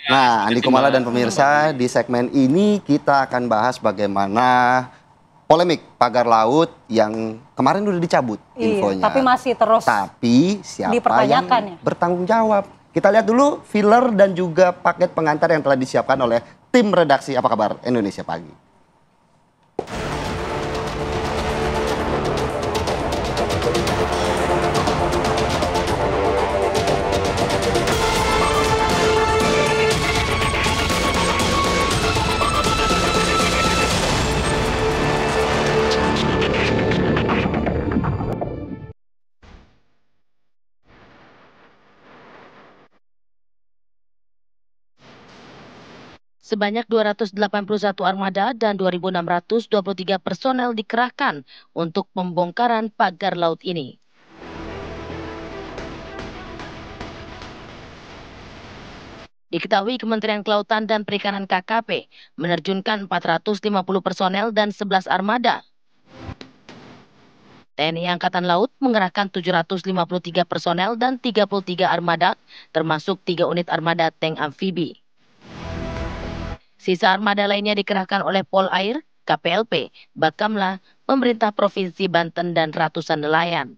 Nah, Andi Kumala dan pemirsa, di segmen ini kita akan bahas bagaimana polemik pagar laut yang kemarin udah dicabut Iya, tapi infonya. masih terus Tapi siapa yang dipertanyakan ya. bertanggung jawab? Kita lihat dulu filler dan juga paket pengantar yang telah disiapkan oleh tim redaksi Apa Kabar Indonesia Pagi. Sebanyak 281 armada dan 2.623 personel dikerahkan untuk pembongkaran pagar laut ini. Diketahui Kementerian Kelautan dan Perikanan KKP menerjunkan 450 personel dan 11 armada. TNI Angkatan Laut mengerahkan 753 personel dan 33 armada, termasuk 3 unit armada tank amfibi. Sisa armada lainnya dikerahkan oleh Polair, KPLP, Bakamla, pemerintah Provinsi Banten, dan ratusan nelayan.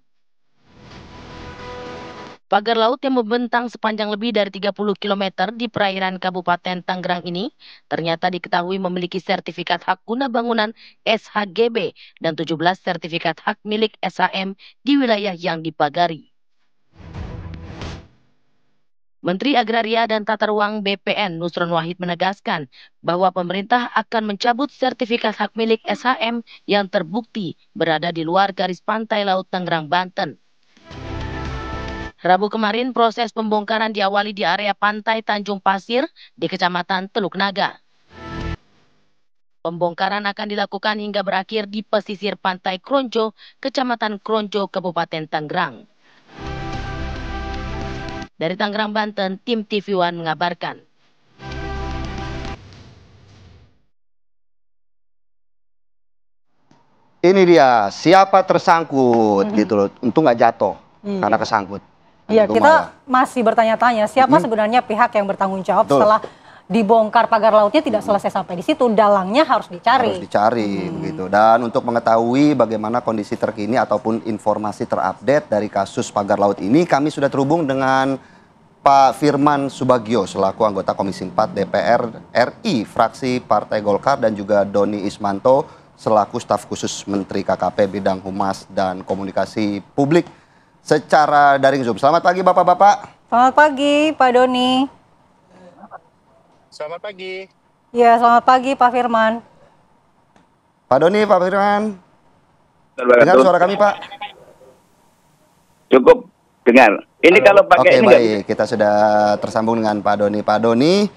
Pagar laut yang membentang sepanjang lebih dari 30 km di perairan Kabupaten Tangerang ini ternyata diketahui memiliki sertifikat hak guna bangunan SHGB dan 17 sertifikat hak milik SHM di wilayah yang dipagari. Menteri Agraria dan Tata Ruang BPN Nusron Wahid menegaskan bahwa pemerintah akan mencabut sertifikat hak milik SHM yang terbukti berada di luar garis pantai laut Tangerang, Banten. Rabu kemarin proses pembongkaran diawali di area pantai Tanjung Pasir di Kecamatan Teluk Naga. Pembongkaran akan dilakukan hingga berakhir di pesisir pantai Kronjo, Kecamatan Kronjo, Kabupaten Tangerang. Dari Tangerang, Banten, tim TV One mengabarkan. Ini dia, siapa tersangkut gitu loh. Untung nggak jatuh karena kesangkut. Iya, Andi kita Kumala. masih bertanya-tanya siapa sebenarnya pihak yang bertanggung jawab Betul. setelah dibongkar pagar lautnya tidak selesai sampai di situ, dalangnya harus dicari. Harus dicari begitu. Dan untuk mengetahui bagaimana kondisi terkini ataupun informasi terupdate dari kasus pagar laut ini, kami sudah terhubung dengan Pak Firman Subagio selaku anggota Komisi 4 DPR RI fraksi Partai Golkar, dan juga Doni Ismanto selaku staf khusus Menteri KKP bidang Humas dan Komunikasi Publik secara daring Zoom. Selamat pagi Bapak-bapak. Selamat pagi Pak Doni. Selamat pagi. Ya, selamat pagi Pak Firman. Pak Doni, Pak Firman. Dengar suara kami Pak? Cukup dengar. Ini kalau pakai Oke, ini baik, kita sudah tersambung dengan Pak Doni. Pak Doni,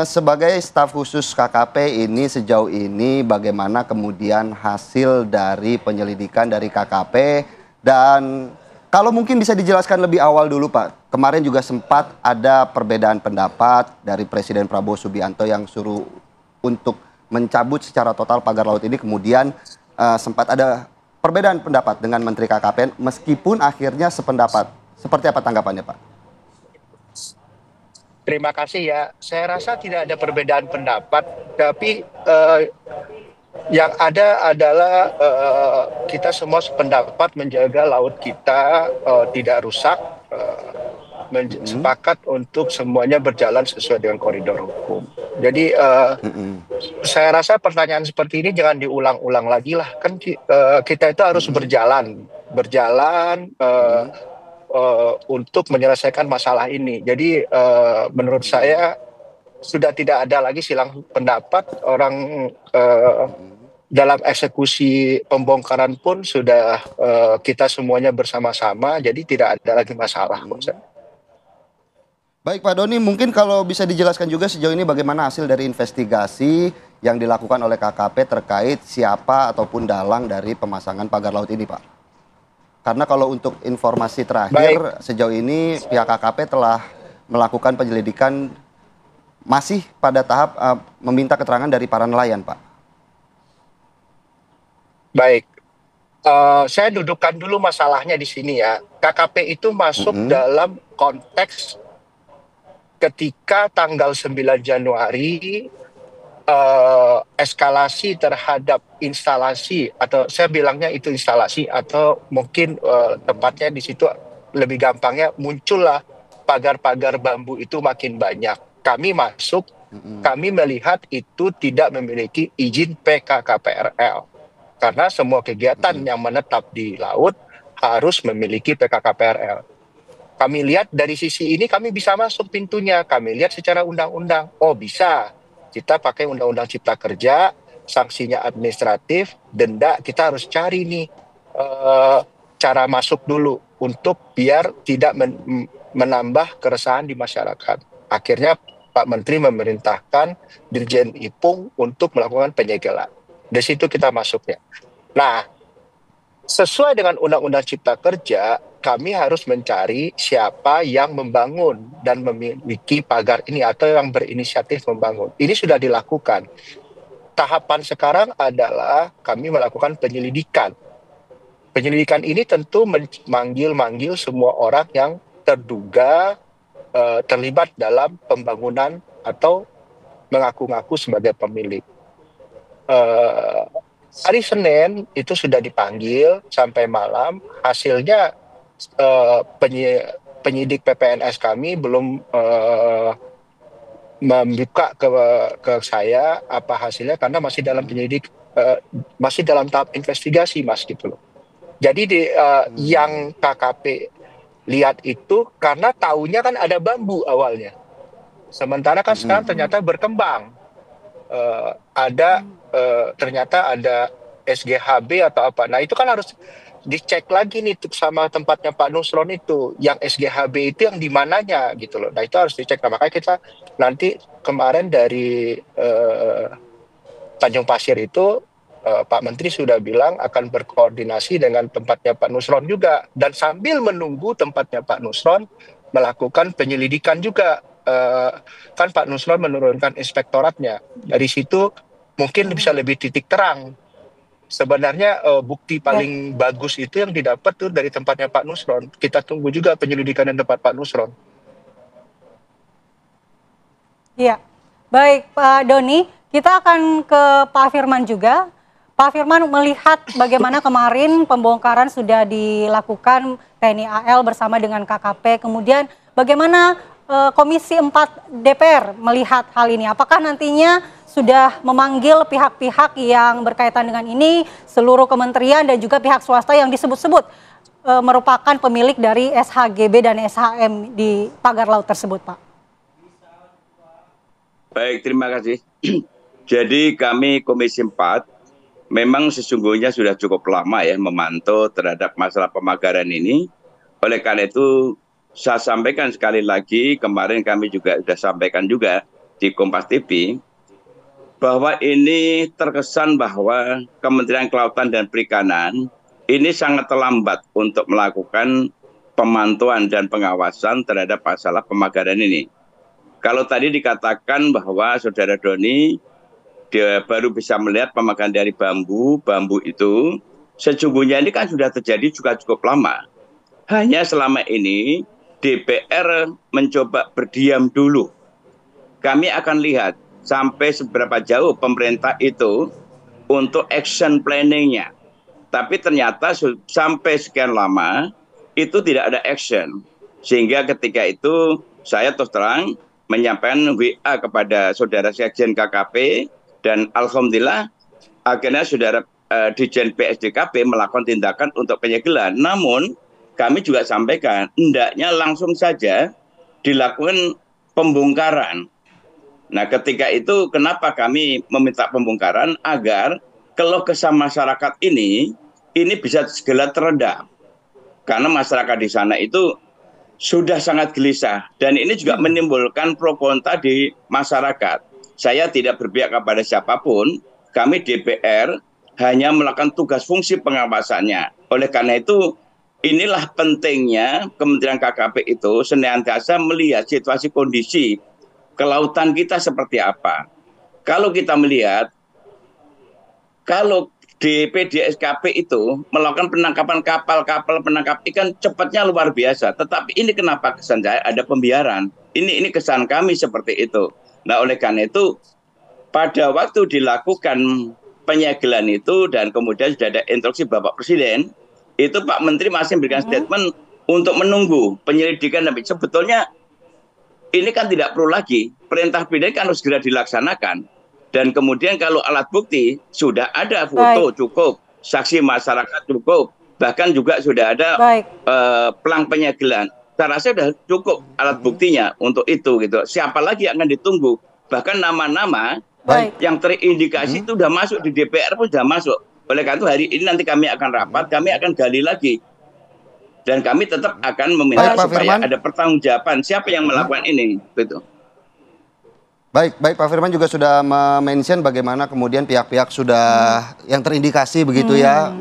sebagai staf khusus KKP ini sejauh ini bagaimana kemudian hasil dari penyelidikan dari KKP, dan kalau mungkin bisa dijelaskan lebih awal dulu Pak. Kemarin juga sempat ada perbedaan pendapat dari Presiden Prabowo Subianto yang suruh untuk mencabut secara total pagar laut ini, kemudian sempat ada perbedaan pendapat dengan Menteri KKP meskipun akhirnya sependapat. Seperti apa tanggapannya Pak? Terima kasih ya. Saya rasa tidak ada perbedaan pendapat, tapi yang ada adalah kita semua sependapat menjaga laut kita tidak rusak, sepakat untuk semuanya berjalan sesuai dengan koridor hukum. Jadi saya rasa pertanyaan seperti ini jangan diulang-ulang lagi lah. Kan kita itu harus berjalan untuk menyelesaikan masalah ini. Jadi menurut saya sudah tidak ada lagi silang pendapat. Orang dalam eksekusi pembongkaran pun sudah kita semuanya bersama-sama. Jadi tidak ada lagi masalah. Baik Pak Doni, mungkin kalau bisa dijelaskan juga sejauh ini bagaimana hasil dari investigasi yang dilakukan oleh KKP terkait siapa ataupun dalang dari pemasangan pagar laut ini Pak. Karena kalau untuk informasi terakhir, sejauh ini pihak KKP telah melakukan penyelidikan masih pada tahap meminta keterangan dari para nelayan, Pak. Baik, saya dudukkan dulu masalahnya di sini ya. KKP itu masuk dalam konteks ketika tanggal 9 Januari eskalasi terhadap instalasi, atau saya bilangnya itu instalasi, atau mungkin tepatnya di situ lebih gampangnya muncullah pagar-pagar bambu itu makin banyak. Kami masuk, kami melihat itu tidak memiliki izin PKKPRL. Karena semua kegiatan yang menetap di laut harus memiliki PKKPRL. Kami lihat dari sisi ini kami bisa masuk pintunya. Kami lihat secara undang-undang. Oh bisa, kita pakai Undang-Undang Cipta Kerja, sanksinya administratif, denda. Kita harus cari nih cara masuk dulu untuk biar tidak menambah keresahan di masyarakat. Akhirnya Pak Menteri memerintahkan Dirjen Ipung untuk melakukan penyegelan. Di situ kita masuknya. Nah, sesuai dengan Undang-Undang Cipta Kerja, kami harus mencari siapa yang membangun dan memiliki pagar ini atau yang berinisiatif membangun. Ini sudah dilakukan. Tahapan sekarang adalah kami melakukan penyelidikan. Penyelidikan ini tentu memanggil semua orang yang terduga terlibat dalam pembangunan atau mengaku-ngaku sebagai pemilik. Hari Senin itu sudah dipanggil sampai malam. Hasilnya penyidik PPNS kami belum membuka ke saya apa hasilnya karena masih dalam masih dalam tahap investigasi, Mas, gitu loh. Jadi yang KKP lihat itu karena taunya kan ada bambu awalnya. Sementara kan sekarang ternyata berkembang. Ternyata ada SGHB atau apa. Nah itu kan harus dicek lagi nih sama tempatnya Pak Nusron itu. Yang SGHB itu yang di mananya gitu loh. Nah itu harus dicek. Nah, makanya kita nanti kemarin dari Tanjung Pasir itu Pak Menteri sudah bilang akan berkoordinasi dengan tempatnya Pak Nusron juga. Dan sambil menunggu tempatnya Pak Nusron melakukan penyelidikan juga. Kan Pak Nusron menurunkan inspektoratnya. Dari situ mungkin bisa lebih titik terang. Sebenarnya bukti paling bagus itu yang didapat tuh dari tempatnya Pak Nusron. Kita tunggu juga penyelidikan di tempat Pak Nusron. Iya, baik Pak Doni, kita akan ke Pak Firman juga. Pak Firman melihat bagaimana kemarin pembongkaran sudah dilakukan TNI AL bersama dengan KKP, kemudian bagaimana Komisi 4 DPR melihat hal ini? Apakah nantinya sudah memanggil pihak-pihak yang berkaitan dengan ini, seluruh kementerian dan juga pihak swasta yang disebut-sebut merupakan pemilik dari SHGB dan SHM di pagar laut tersebut, Pak? Baik, terima kasih. Jadi kami Komisi 4 memang sesungguhnya sudah cukup lama ya memantau terhadap masalah pemagaran ini. Oleh karena itu saya sampaikan sekali lagi, kemarin kami juga sudah sampaikan juga di Kompas TV, bahwa ini terkesan bahwa Kementerian Kelautan dan Perikanan ini sangat terlambat untuk melakukan pemantauan dan pengawasan terhadap masalah pemagaran ini. Kalau tadi dikatakan bahwa Saudara Doni dia baru bisa melihat pemagaran dari bambu itu, sesungguhnya ini kan sudah terjadi juga cukup lama. Hanya selama ini DPR mencoba berdiam dulu. Kami akan lihat sampai seberapa jauh pemerintah itu untuk action planning-nya. Tapi ternyata sampai sekian lama itu tidak ada action. Sehingga ketika itu saya terus terang menyampaikan WA kepada Saudara Sekjen KKP dan alhamdulillah akhirnya Saudara Dirjen PSDKP melakukan tindakan untuk penyegelan. Namun kami juga sampaikan hendaknya langsung saja dilakukan pembongkaran. Nah, ketika itu kenapa kami meminta pembongkaran agar keluh kesah masyarakat ini bisa segera teredam. Karena masyarakat di sana itu sudah sangat gelisah dan ini juga menimbulkan pro kontra di masyarakat. Saya tidak berpihak kepada siapapun, kami DPR hanya melakukan tugas fungsi pengawasannya. Oleh karena itu inilah pentingnya Kementerian KKP itu senantiasa melihat situasi kondisi kelautan kita seperti apa. Kalau kita melihat, kalau di PDSKP itu melakukan penangkapan kapal penangkap ikan cepatnya luar biasa. Tetapi ini kenapa kesan saya ada pembiaran. Ini kesan kami seperti itu. Nah, oleh karena itu pada waktu dilakukan penyegelan itu dan kemudian sudah ada instruksi Bapak Presiden, itu Pak Menteri masih memberikan statement untuk menunggu penyelidikan. Tapi sebetulnya ini kan tidak perlu lagi, perintah presiden kan harus segera dilaksanakan. Dan kemudian kalau alat bukti sudah ada, foto cukup, saksi masyarakat cukup, bahkan juga sudah ada pelang penyegelan. Saya rasa sudah cukup alat buktinya untuk itu gitu. Siapa lagi yang akan ditunggu? Bahkan nama-nama yang terindikasi itu sudah masuk di DPR pun sudah masuk. Oleh karena itu hari ini nanti kami akan rapat, kami akan gali lagi. Dan kami tetap akan meminta supaya ada pertanggungjawaban siapa yang melakukan ini, gitu. Baik Pak Firman juga sudah mention bagaimana kemudian pihak-pihak sudah yang terindikasi begitu ya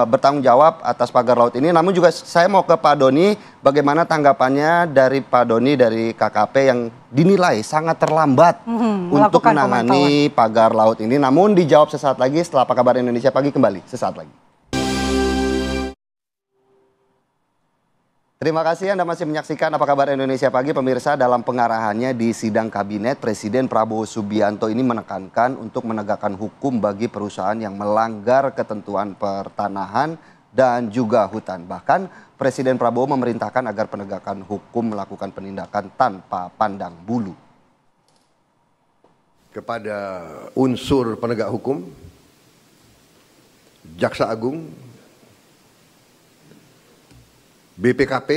bertanggung jawab atas pagar laut ini. Namun juga saya mau ke Pak Doni, bagaimana tanggapannya dari Pak Doni dari KKP yang dinilai sangat terlambat untuk menangani pagar laut ini. Namun dijawab sesaat lagi setelah Apa Kabar Indonesia Pagi kembali sesaat lagi. Terima kasih Anda masih menyaksikan Apa Kabar Indonesia Pagi. Pemirsa, dalam pengarahannya di sidang kabinet, Presiden Prabowo Subianto ini menekankan untuk menegakkan hukum bagi perusahaan yang melanggar ketentuan pertanahan dan juga hutan. Bahkan Presiden Prabowo memerintahkan agar penegakan hukum melakukan penindakan tanpa pandang bulu. Kepada unsur penegak hukum, Jaksa Agung, BPKP,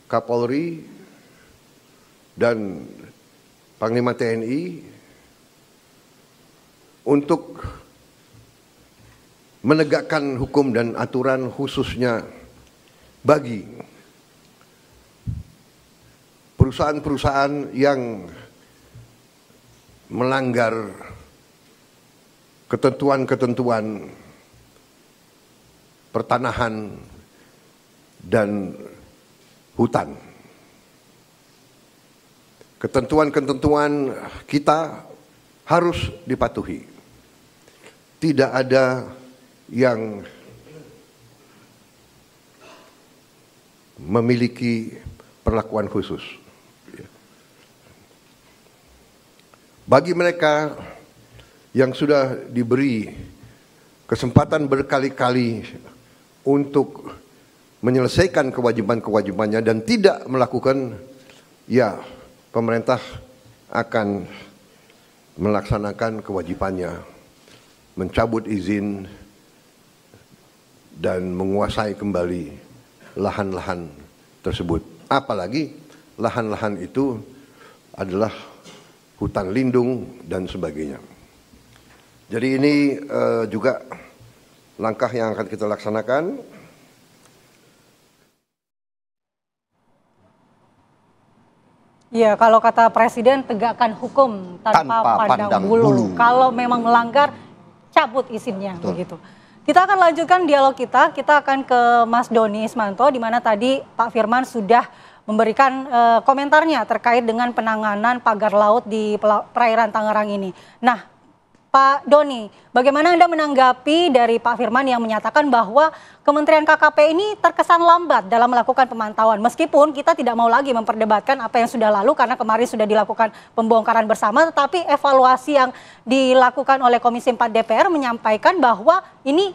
Kapolri, dan Panglima TNI untuk menegakkan hukum dan aturan khususnya bagi perusahaan-perusahaan yang melanggar ketentuan-ketentuan pertanahan dan hutan. Ketentuan-ketentuan kita harus dipatuhi. Tidak ada yang memiliki perlakuan khusus. Bagi mereka yang sudah diberi kesempatan berkali-kali untuk menyelesaikan kewajiban-kewajibannya dan tidak melakukan, ya pemerintah akan melaksanakan kewajibannya, mencabut izin dan menguasai kembali lahan-lahan tersebut. Apalagi lahan-lahan itu adalah hutan lindung dan sebagainya. Jadi ini juga langkah yang akan kita laksanakan. Ya, kalau kata Presiden tegakkan hukum tanpa pandang bulu. Kalau memang melanggar, cabut izinnya. Begitu. Kita akan lanjutkan dialog kita akan ke Mas Doni Ismanto, di mana tadi Pak Firman sudah memberikan komentarnya terkait dengan penanganan pagar laut di perairan Tangerang ini. Nah, Pak Doni, bagaimana Anda menanggapi dari Pak Firman yang menyatakan bahwa Kementerian KKP ini terkesan lambat dalam melakukan pemantauan, meskipun kita tidak mau lagi memperdebatkan apa yang sudah lalu karena kemarin sudah dilakukan pembongkaran bersama, tetapi evaluasi yang dilakukan oleh Komisi 4 DPR menyampaikan bahwa ini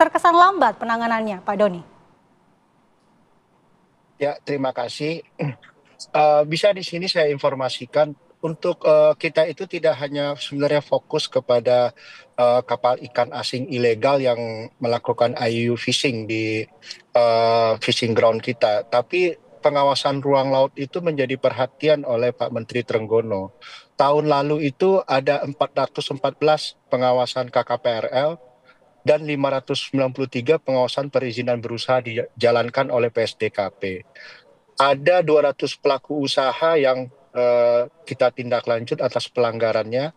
terkesan lambat penanganannya, Pak Doni. Ya, terima kasih. Bisa di sini saya informasikan untuk kita itu tidak hanya sebenarnya fokus kepada kapal ikan asing ilegal yang melakukan IUU fishing di fishing ground kita, tapi pengawasan ruang laut itu menjadi perhatian oleh Pak Menteri Trenggono. Tahun lalu itu ada 414 pengawasan KKPRL dan 593 pengawasan perizinan berusaha dijalankan oleh PSDKP. Ada 200 pelaku usaha yang kita tindak lanjut atas pelanggarannya.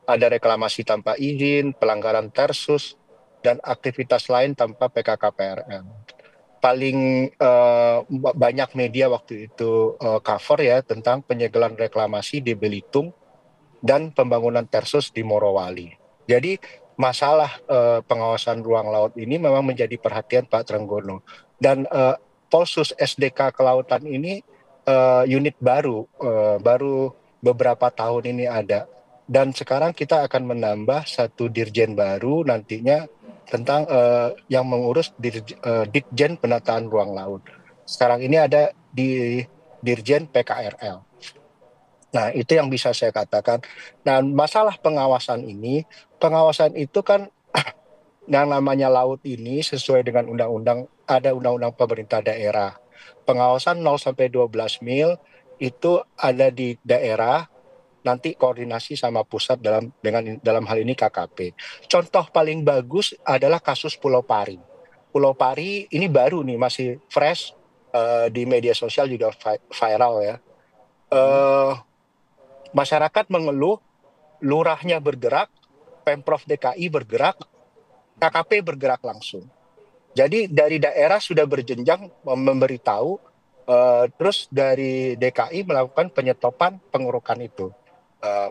Ada reklamasi tanpa izin, pelanggaran tersus, dan aktivitas lain tanpa PKKPRL. Paling banyak media waktu itu cover ya tentang penyegelan reklamasi di Belitung dan pembangunan tersus di Morowali. Jadi masalah pengawasan ruang laut ini memang menjadi perhatian Pak Trenggono. Dan Polsus SDK Kelautan ini unit baru beberapa tahun ini ada. Dan sekarang kita akan menambah satu dirjen baru nantinya tentang yang mengurus Ditjen Penataan Ruang Laut. Sekarang ini ada di Dirjen PKRL. Nah, itu yang bisa saya katakan. Nah, masalah pengawasan itu kan yang namanya laut ini sesuai dengan undang-undang, ada undang-undang pemerintah daerah. Pengawasan 0 sampai 12 mil itu ada di daerah, nanti koordinasi sama pusat dalam hal ini KKP. Contoh paling bagus adalah kasus Pulau Pari. Pulau Pari ini baru nih, masih fresh, di media sosial juga viral ya. Masyarakat mengeluh, lurahnya bergerak, Pemprov DKI bergerak, KKP bergerak langsung. Jadi dari daerah sudah berjenjang memberitahu, terus dari DKI melakukan penyetopan pengurukan itu.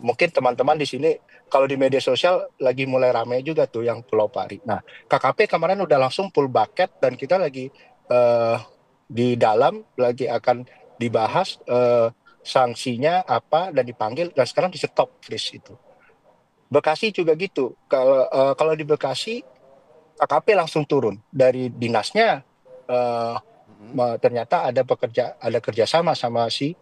Mungkin teman-teman di sini kalau di media sosial lagi mulai ramai juga tuh yang Pulau Pari. Nah, KKP kemarin udah langsung full bucket dan kita lagi di dalam lagi akan dibahas sanksinya apa dan dipanggil, dan sekarang di stop freeze itu. Bekasi juga gitu. Kalau di Bekasi KKP langsung turun dari dinasnya, ternyata ada kerjasama sama si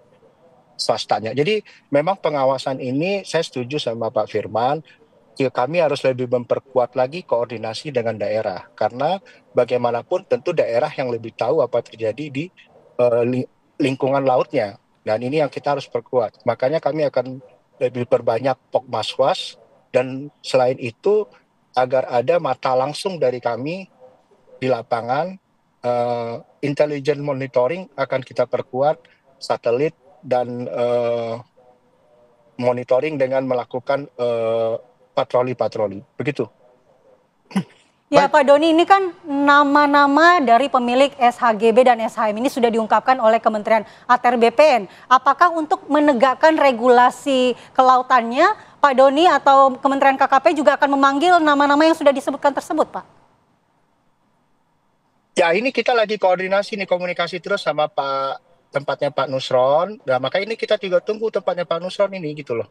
swastanya. Jadi memang pengawasan ini saya setuju sama Pak Firman. Kami harus lebih memperkuat lagi koordinasi dengan daerah, karena bagaimanapun tentu daerah yang lebih tahu apa terjadi di lingkungan lautnya, dan ini yang kita harus perkuat. Makanya kami akan lebih perbanyak Pokmaswas, dan selain itu agar ada mata langsung dari kami di lapangan, intelligent monitoring akan kita perkuat, satelit dan monitoring dengan melakukan patroli-patroli. Begitu. Ya Pak Doni, ini kan nama-nama dari pemilik SHGB dan SHM ini sudah diungkapkan oleh Kementerian ATR BPN. Apakah untuk menegakkan regulasi kelautannya, Pak Doni atau Kementerian KKP juga akan memanggil nama-nama yang sudah disebutkan tersebut, Pak? Ya, ini kita lagi koordinasi nih, komunikasi terus sama tempatnya Pak Nusron. Nah, maka ini kita juga tunggu tempatnya Pak Nusron ini gitu loh.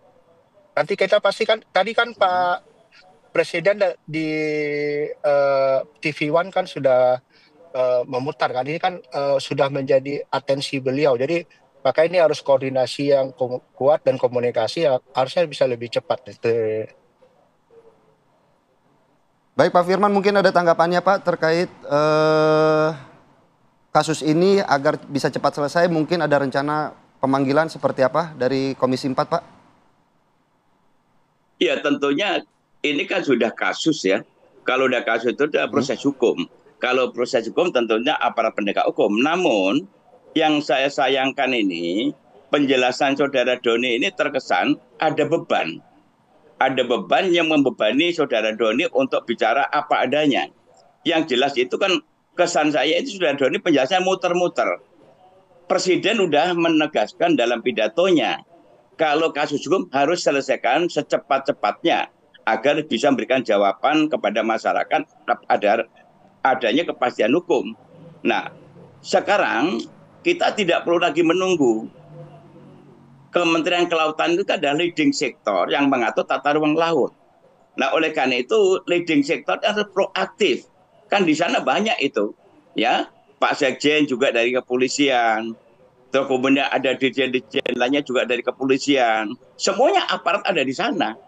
Nanti kita pastikan, tadi kan Pak Presiden di TV One kan sudah memutar kan, ini kan sudah menjadi atensi beliau. Jadi maka ini harus koordinasi yang kuat dan komunikasi yang harusnya bisa lebih cepat. Baik Pak Firman, mungkin ada tanggapannya Pak terkait kasus ini agar bisa cepat selesai. Mungkin ada rencana pemanggilan seperti apa dari Komisi 4 Pak? Ya tentunya ini kan sudah kasus ya. Kalau udah kasus itu sudah proses hukum. Kalau proses hukum tentunya aparat penegak hukum. Namun yang saya sayangkan ini penjelasan Saudara Doni ini terkesan ada beban. Ada beban yang membebani Saudara Doni untuk bicara apa adanya. Yang jelas itu kan kesan saya itu Saudara Doni penjelasan muter-muter. Presiden udah menegaskan dalam pidatonya kalau kasus hukum harus selesaikan secepat-cepatnya agar bisa memberikan jawaban kepada masyarakat adanya kepastian hukum. Nah, sekarang kita tidak perlu lagi menunggu. Kementerian Kelautan itu kan adalah leading sektor yang mengatur tata ruang laut. Nah, oleh karena itu leading sektor harus proaktif. Kan di sana banyak itu, ya. Pak Sekjen juga dari kepolisian. Terus kemudian ada dirjen-dirjen lainnya juga dari kepolisian. Semuanya aparat ada di sana.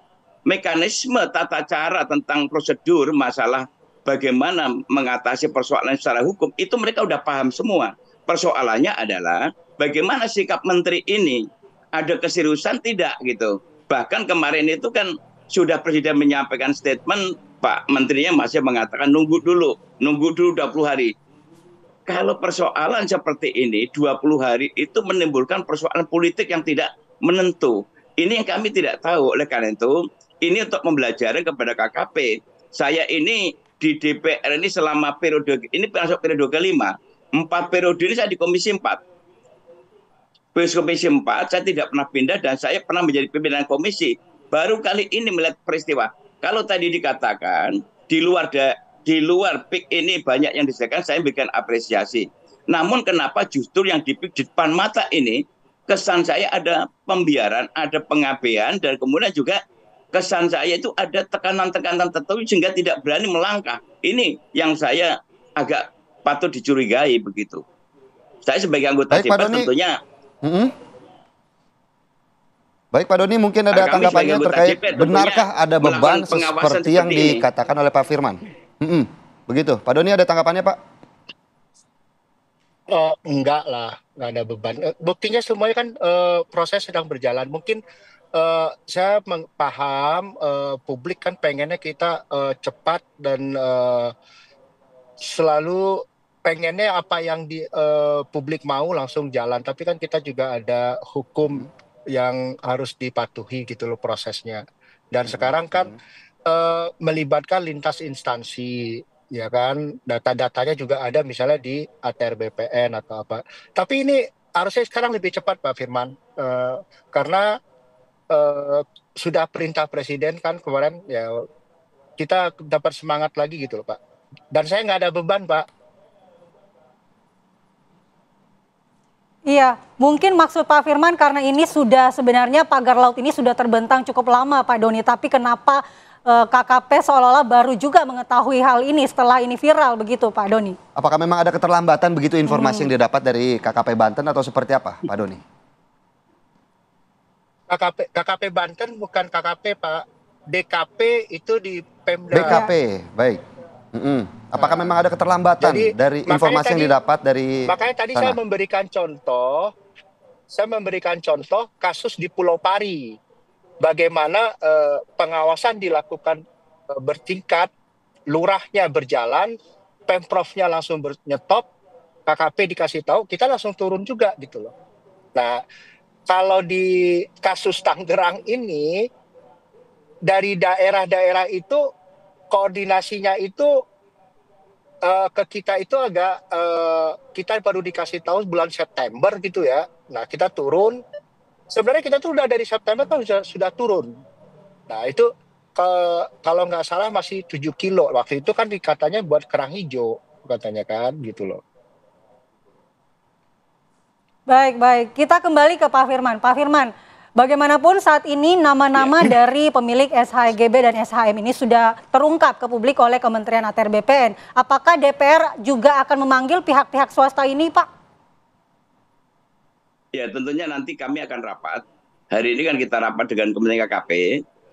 Mekanisme tata cara tentang prosedur masalah bagaimana mengatasi persoalan secara hukum itu mereka udah paham semua. Persoalannya adalah bagaimana sikap menteri ini, ada keseriusan tidak gitu. Bahkan kemarin itu kan sudah Presiden menyampaikan statement, Pak Menterinya masih mengatakan nunggu dulu 20 hari. Kalau persoalan seperti ini 20 hari itu menimbulkan persoalan politik yang tidak menentu. Ini yang kami tidak tahu. Oleh karena itu ini untuk pembelajaran kepada KKP. Saya ini di DPR ini selama periode ini masuk periode kelima. 4 periode ini saya di Komisi 4. Komisi 4 saya tidak pernah pindah dan saya pernah menjadi pimpinan komisi. Baru kali ini melihat peristiwa. Kalau tadi dikatakan di luar PIK ini banyak yang disediakan, saya berikan apresiasi. Namun kenapa justru yang di depan mata ini kesan saya ada pembiaran, ada pengabaian, dan kemudian juga kesan saya itu ada tekanan-tekanan tertentu sehingga tidak berani melangkah. Ini yang saya agak patut dicurigai begitu. Saya sebagai anggota Baik, Pak DPR Doni. tentunya. Baik Pak Doni, mungkin ada Kami tanggapannya sebagai anggota terkait DPR benarkah tentunya ada beban melakukan pengawasan seperti yang seperti ini. dikatakan oleh Pak Firman? Begitu, Pak Doni ada tanggapannya Pak? Enggak lah, nggak ada beban. Buktinya semuanya kan proses sedang berjalan. Mungkin saya paham publik kan pengennya kita cepat dan selalu pengennya apa yang di publik mau langsung jalan. Tapi kan kita juga ada hukum yang harus dipatuhi gitu loh prosesnya. Dan sekarang kan melibatkan lintas instansi. Ya kan, data-datanya juga ada misalnya di ATR BPN atau apa. Tapi ini harusnya sekarang lebih cepat Pak Firman, karena sudah perintah presiden kan kemarin, ya kita dapat semangat lagi gitu loh Pak. Dan saya nggak ada beban Pak. Iya, mungkin maksud Pak Firman karena ini sudah sebenarnya pagar laut ini sudah terbentang cukup lama Pak Doni, tapi kenapa KKP seolah-olah baru juga mengetahui hal ini setelah ini viral begitu Pak Doni? Apakah memang ada keterlambatan begitu informasi yang didapat dari KKP Banten atau seperti apa Pak Doni? KKP Banten bukan KKP Pak, DKP itu di Pemda. BKP, baik. Apakah memang ada keterlambatan Jadi, dari informasi yang didapat dari makanya tadi sana? saya memberikan contoh kasus di Pulau Pari. Bagaimana pengawasan dilakukan bertingkat, lurahnya berjalan, pemprovnya langsung nyetop, KKP dikasih tahu, kita langsung turun juga gitu loh. Nah, kalau di kasus Tangerang ini dari daerah-daerah itu koordinasinya itu ke kita itu agak kita baru dikasih tahu bulan September gitu ya. Nah, kita turun. Sebenarnya kita tuh udah dari September kan sudah turun. Nah itu kalau nggak salah masih 7 kilo. Waktu itu kan katanya buat kerang hijau katanya kan gitu loh. Baik. Kita kembali ke Pak Firman. Pak Firman, bagaimanapun saat ini nama-nama dari pemilik SHGB dan SHM ini sudah terungkap ke publik oleh Kementerian ATR BPN. Apakah DPR juga akan memanggil pihak-pihak swasta ini Pak? Ya tentunya nanti kami akan rapat. Hari ini kan kita rapat dengan Kementerian KKP.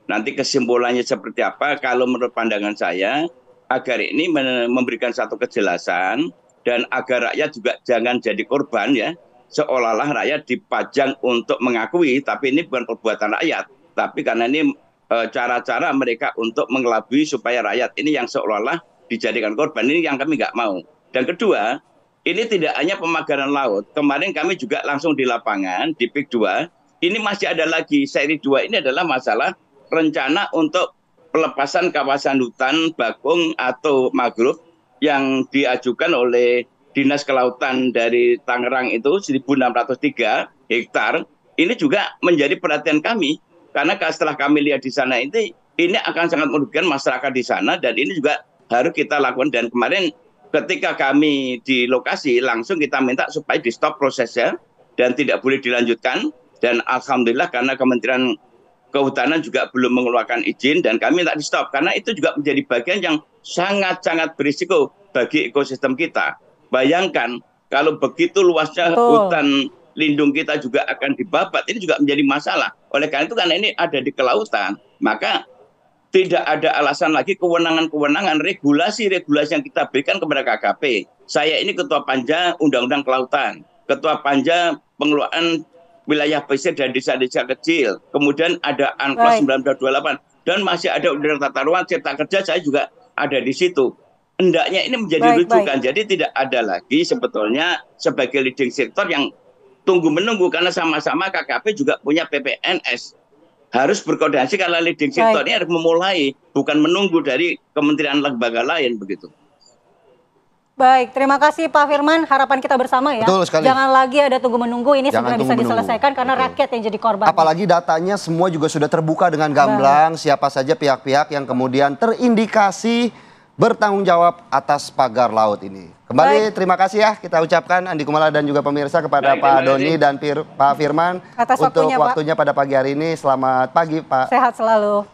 Nanti kesimpulannya seperti apa, kalau menurut pandangan saya, agar ini memberikan satu kejelasan dan agar rakyat juga jangan jadi korban ya. Seolah-olah rakyat dipajang untuk mengakui, tapi ini bukan perbuatan rakyat. Tapi karena ini cara-cara mereka untuk mengelabui supaya rakyat ini yang seolah-olah dijadikan korban, ini yang kami nggak mau. Dan kedua, ini tidak hanya pemagaran laut. Kemarin kami juga langsung di lapangan, di PIK 2. Ini masih ada lagi, seri 2 ini adalah masalah rencana untuk pelepasan kawasan hutan, bakung, atau mangrove yang diajukan oleh Dinas Kelautan dari Tangerang itu 1.603 hektar. Ini juga menjadi perhatian kami. Karena setelah kami lihat di sana ini akan sangat merugikan masyarakat di sana. Dan ini juga harus kita lakukan. Dan kemarin ketika kami di lokasi langsung kita minta supaya di stop prosesnya dan tidak boleh dilanjutkan. Dan alhamdulillah karena Kementerian Kehutanan juga belum mengeluarkan izin dan kami minta di stop. Karena itu juga menjadi bagian yang sangat-sangat berisiko bagi ekosistem kita. Bayangkan kalau begitu luasnya hutan lindung kita juga akan dibabat, ini juga menjadi masalah. Oleh karena itu karena ini ada di kelautan, maka tidak ada alasan lagi kewenangan-kewenangan regulasi-regulasi yang kita berikan kepada KKP. Saya ini Ketua Panja Undang-Undang Kelautan, Ketua Panja Pengelolaan Wilayah Pesisir dan Desa-Desa Kecil, kemudian ada Anklos 1928, dan masih ada Undang-Undang Tata Ruang Cipta Kerja, saya juga ada di situ. Hendaknya ini menjadi rujukan, jadi tidak ada lagi sebetulnya sebagai leading sector yang tunggu-menunggu, karena sama-sama KKP juga punya PPNS. Harus berkoordinasi karena leading sector ini harus memulai, bukan menunggu dari kementerian lembaga lain begitu. Baik, terima kasih Pak Firman. Harapan kita bersama ya. Betul sekali. Jangan lagi ada tunggu menunggu, ini segera bisa diselesaikan karena rakyat yang jadi korban. Apalagi datanya semua juga sudah terbuka dengan gamblang, siapa saja pihak-pihak yang kemudian terindikasi bertanggung jawab atas pagar laut ini. Kembali terima kasih ya kita ucapkan Andi Kumala dan juga pemirsa kepada Pak Doni dan Pak Firman Atas untuk waktunya, Pak. waktunya pada pagi hari ini. Selamat pagi Pak. Sehat selalu.